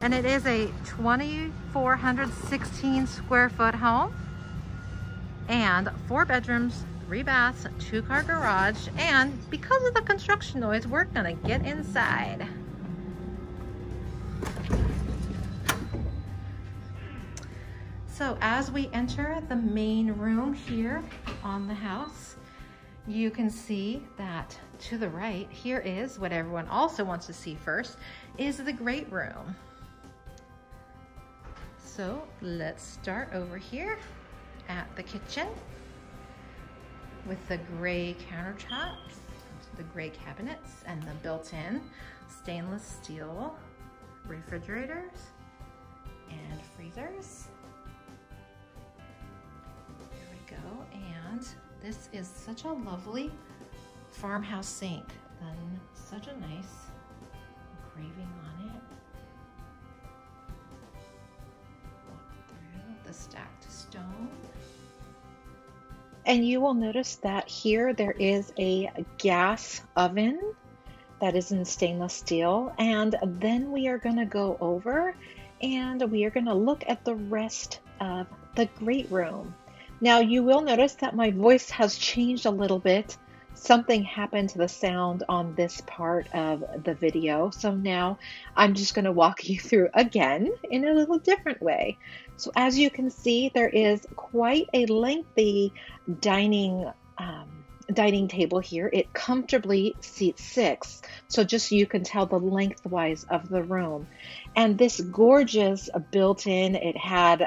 And it is a 2,416 square foot home and 4 bedrooms, 3 baths, 2-car garage. And because of the construction noise, we're gonna get inside. So as we enter the main room here on the house, you can see that to the right, here is what everyone also wants to see first, is the great room. So let's start over here at the kitchen with the gray countertops, the gray cabinets, and the built-in stainless steel refrigerators and freezers. There we go. And this is such a lovely farmhouse sink. And such a nice engraving on it. The stacked stone. And you will notice that here there is a gas oven that is in stainless steel. And then we are going to go over and we are going to look at the rest of the great room. Now you will notice that my voice has changed a little bit. Something happened to the sound on this part of the video. So now I'm just going to walk you through again in a little different way. So as you can see, there is quite a lengthy dining table here. It comfortably seats 6. So just so you can tell the lengthwise of the room. And this gorgeous built-in, it had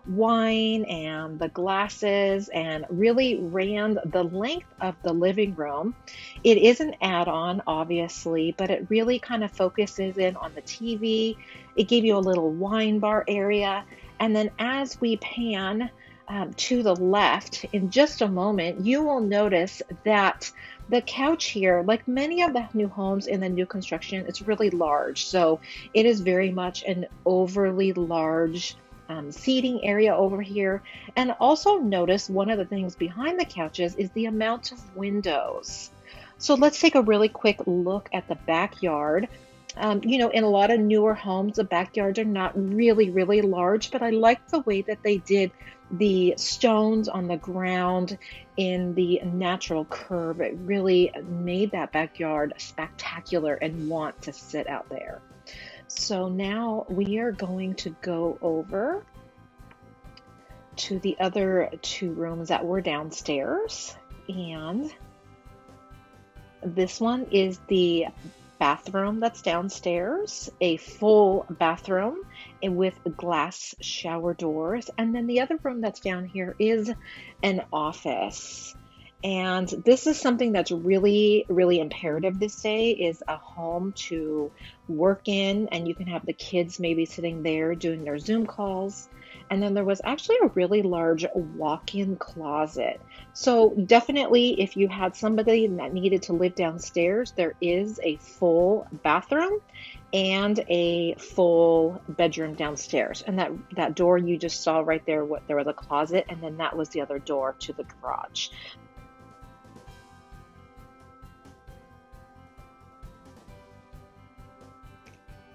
wine and the glasses and really ran the length of the living room. It is an add-on, obviously, but it really kind of focuses in on the TV. It gave you a little wine bar area. And then as we pan to the left in just a moment, you will notice that the couch here, like many of the new homes in the new construction, it's really large. So it is very much an overly large seating area over here. And also notice one of the things behind the couches is the amount of windows. So let's take a really quick look at the backyard. You know, in a lot of newer homes, the backyards are not really large, but I like the way that they did the stones on the ground in the natural curve. It really made that backyard spectacular and want to sit out there. So now we are going to go over to the other 2 rooms that were downstairs. And this one is the bathroom that's downstairs, a full bathroom and with glass shower doors. And then the other room that's down here is an office. And this is something that's really imperative this day, is a home to work in, and you can have the kids maybe sitting there doing their Zoom calls. And then there was actually a really large walk-in closet. So definitely if you had somebody that needed to live downstairs, there is a full bathroom and a full bedroom downstairs. And that door you just saw right there, there was a closet, and then that was the other door to the garage.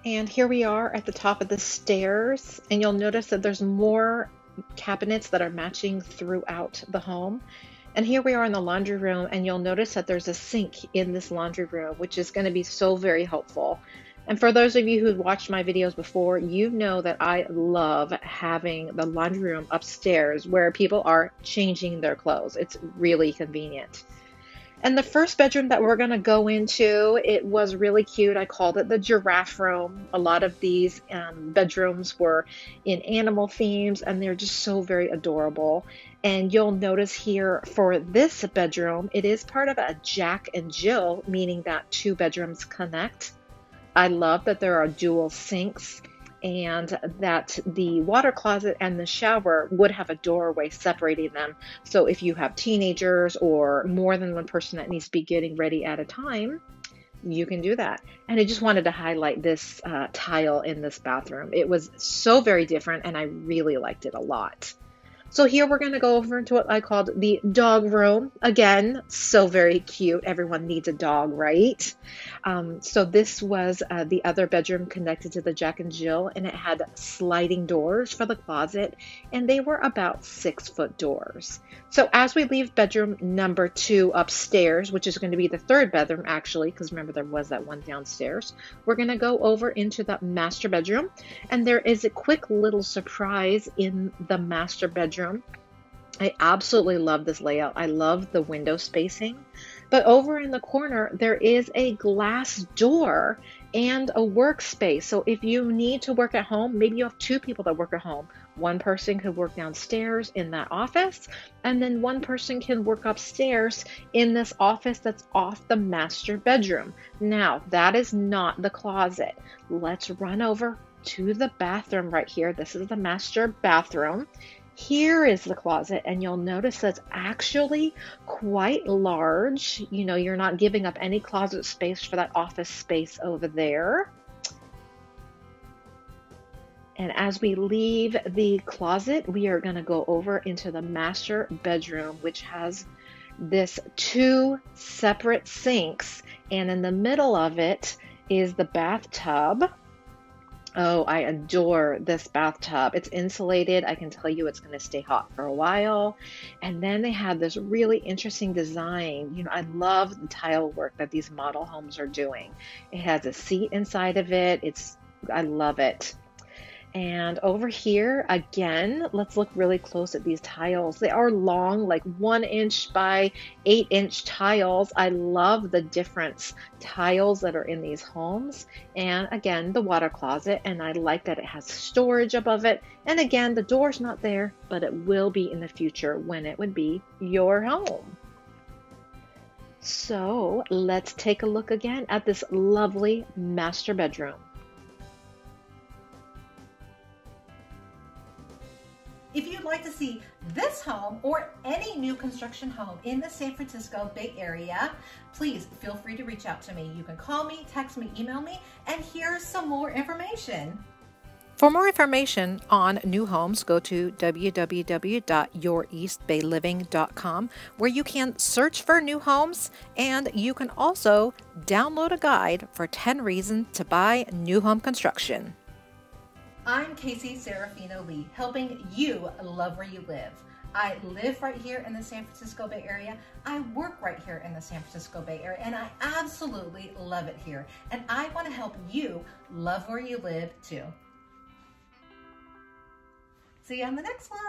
And here we are at the top of the stairs, and you'll notice that there's more cabinets that are matching throughout the home. And here we are in the laundry room, and you'll notice that there's a sink in this laundry room, which is going to be so very helpful. And for those of you who've watched my videos before, you know that I love having the laundry room upstairs where people are changing their clothes. It's really convenient. And the first bedroom that we're going to go into, it was really cute. I called it the giraffe room. A lot of these bedrooms were in animal themes, and they're just so very adorable. And you'll notice here for this bedroom, it is part of a Jack and Jill, meaning that 2 bedrooms connect. I love that there are dual sinks, and that the water closet and the shower would have a doorway separating them. So if you have teenagers or more than one person that needs to be getting ready at a time, you can do that. And I just wanted to highlight this tile in this bathroom. It was so very different, and I really liked it a lot. So here we're going to go over into what I called the dog room. Again, so very cute. Everyone needs a dog, right? So this was the other bedroom connected to the Jack and Jill, and it had sliding doors for the closet, and they were about 6-foot doors. So as we leave bedroom number 2 upstairs, which is going to be the 3rd bedroom actually, because remember there was that one downstairs, we're going to go over into the master bedroom, and there is a quick little surprise in the master bedroom. I absolutely love this layout. I love the window spacing. But over in the corner, there is a glass door and a workspace. So if you need to work at home, maybe you have 2 people that work at home. One person could work downstairs in that office, and then one person can work upstairs in this office that's off the master bedroom. Now, that is not the closet. Let's run over to the bathroom right here. This is the master bathroom. Here is the closet, and you'll notice that's actually quite large. You know, you're not giving up any closet space for that office space over there. And as we leave the closet, we are going to go over into the master bedroom, which has this 2 separate sinks, and in the middle of it is the bathtub. Oh, I adore this bathtub. It's insulated. I can tell you it's going to stay hot for a while. And then they have this really interesting design. You know, I love the tile work that these model homes are doing. It has a seat inside of it. I love it. And over here, again, let's look really close at these tiles. They are long, like 1-inch by 8-inch tiles. I love the different tiles that are in these homes. And again, the water closet, and I like that it has storage above it. And again, the door's not there, but it will be in the future when it would be your home. So let's take a look again at this lovely master bedroom. If you'd like to see this home or any new construction home in the San Francisco Bay Area, please feel free to reach out to me. You can call me, text me, email me, and here's some more information. For more information on new homes, go to www.youreastbayliving.com, where you can search for new homes, and you can also download a guide for 10 reasons to buy new home construction. I'm Casey Serafino-Lee, helping you love where you live. I live right here in the San Francisco Bay Area. I work right here in the San Francisco Bay Area, and I absolutely love it here. And I want to help you love where you live too. See you on the next one.